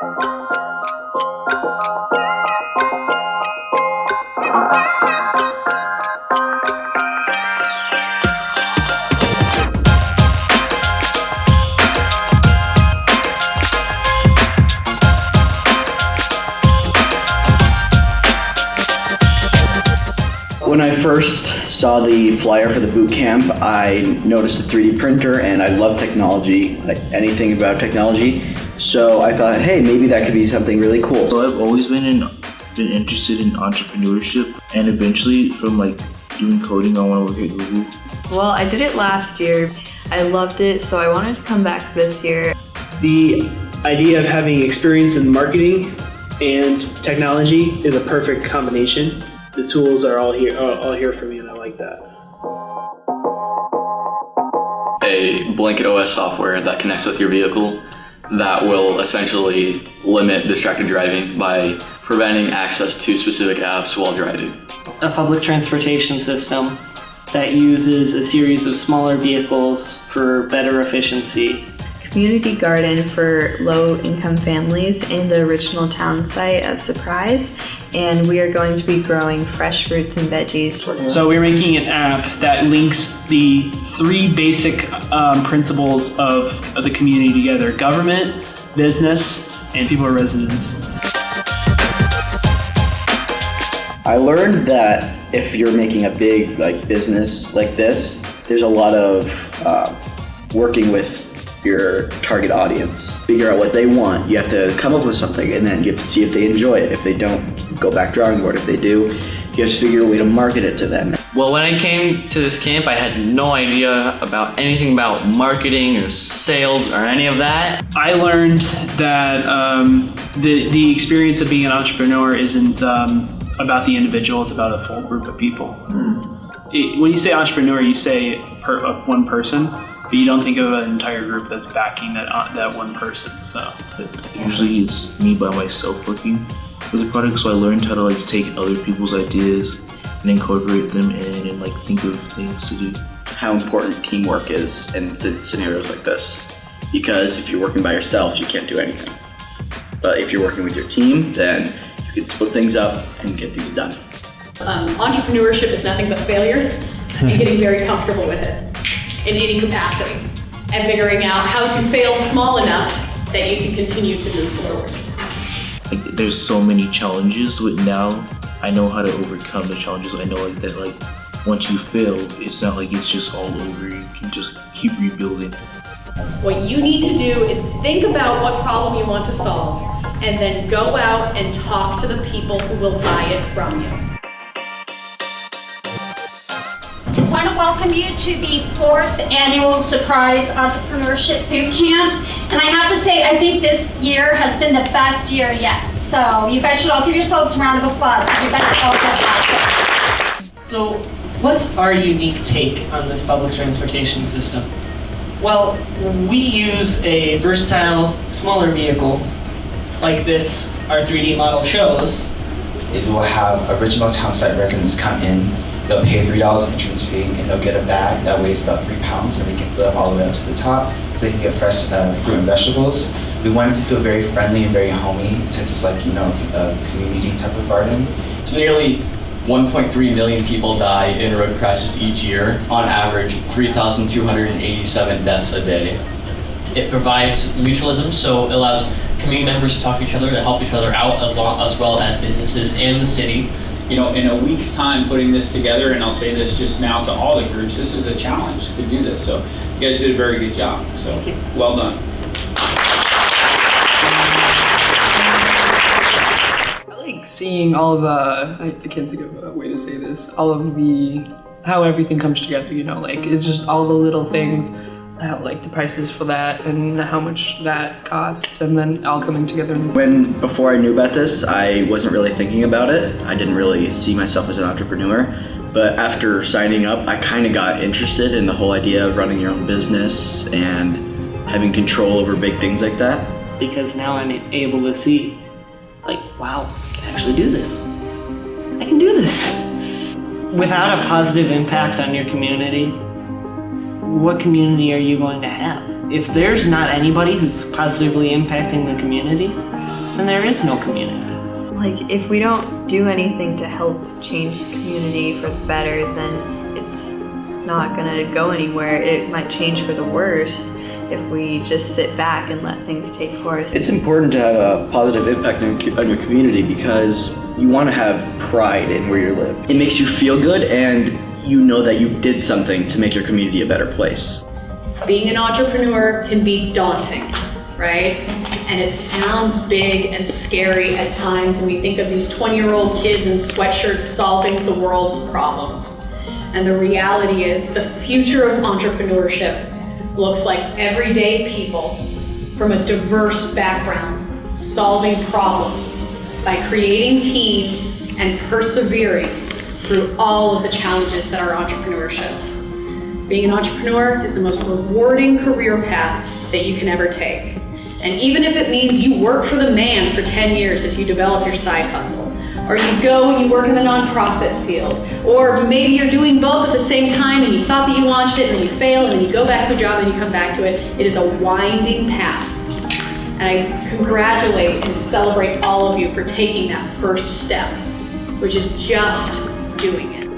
When I first saw the flyer for the boot camp, I noticed a 3D printer, and I love technology, like anything about technology. So I thought, hey, maybe that could be something really cool. So I've always been interested in entrepreneurship, and eventually from doing coding, I want to work at Google. Well, I did it last year. I loved it, so I wanted to come back this year. The idea of having experience in marketing and technology is a perfect combination. The tools are all here for me, and I like that. A blanket OS software that connects with your vehicle that will essentially limit distracted driving by preventing access to specific apps while driving. A public transportation system that uses a series of smaller vehicles for better efficiency. Community garden for low-income families in the original town site of Surprise, and we are going to be growing fresh fruits and veggies. So we're making an app that links the three basic principles of the community together: government, business, and people are residents. I learned that if you're making a big business like this, there's a lot of working with your target audience. Figure out what they want. You have to come up with something, and then you have to see if they enjoy it. If they don't, go back drawing board. If they do, you have to figure a way to market it to them. Well, when I came to this camp, I had no idea about anything about marketing or sales or any of that. I learned that the experience of being an entrepreneur isn't about the individual, it's about a full group of people. When you say entrepreneur, you say one person, but you don't think of an entire group that's backing that one person. So Usually it's me by myself working with the product, so I learned how to take other people's ideas and incorporate them in and think of things to do. How important teamwork is in scenarios like this. Because if you're working by yourself, you can't do anything. But if you're working with your team, then you can split things up and get things done. Entrepreneurship is nothing but failure and getting very comfortable with it in any capacity and figuring out how to fail small enough that you can continue to move forward. There's so many challenges, but now I know how to overcome the challenges. I know that once you fail, it's not it's just all over. You can just keep rebuilding. What you need to do is think about what problem you want to solve and then go out and talk to the people who will buy it from you. I want to welcome you to the 4th annual Surprise Entrepreneurship Boot Camp. And I have to say, I think this year has been the best year yet. So you guys should all give yourselves a round of applause because you guys all did that. So what's our unique take on this public transportation system? Well, we use a versatile, smaller vehicle like this, our 3D model shows. Is we'll have original town site residents come in, they'll pay $3 entrance fee, and they'll get a bag that weighs about 3 pounds, and they can fill up all the way up to the top, so they can get fresh fruit and vegetables. We want it to feel very friendly and very homey, since it's a community type of garden. So nearly 1.3 million people die in road crashes each year, on average 3,287 deaths a day. It provides mutualism, so it allows community members to talk to each other, to help each other out, as well as businesses in the city. In a week's time putting this together, and I'll say this just now to all the groups, this is a challenge to do this. So you guys did a very good job. So well done. I like seeing all of I can't think of a way to say this, all of how everything comes together, it's just all the little things, how the prices for that and how much that costs, and then all coming together. Before I knew about this, I wasn't really thinking about it. I didn't really see myself as an entrepreneur. But after signing up, I kind of got interested in the whole idea of running your own business and having control over big things like that. Because now I'm able to see, wow, I can actually do this. I can do this. Without a positive impact on your community, what community are you going to have? If there's not anybody who's positively impacting the community, then there is no community. Like, if we don't do anything to help change the community for the better, then it's not gonna go anywhere. It might change for the worse if we just sit back and let things take course. It's important to have a positive impact on your community because you want to have pride in where you live. It makes you feel good and you know that you did something to make your community a better place. Being an entrepreneur can be daunting, right? And it sounds big and scary at times when we think of these 20-year-old kids in sweatshirts solving the world's problems. And the reality is the future of entrepreneurship looks like everyday people from a diverse background solving problems by creating teams and persevering through all of the challenges that are entrepreneurship. Being an entrepreneur is the most rewarding career path that you can ever take. And even if it means you work for the man for 10 years as you develop your side hustle, or you go and you work in the nonprofit field, or maybe you're doing both at the same time and you thought that you launched it and then you fail and then you go back to a job and you come back to it, it is a winding path. And I congratulate and celebrate all of you for taking that first step, which is just doing it.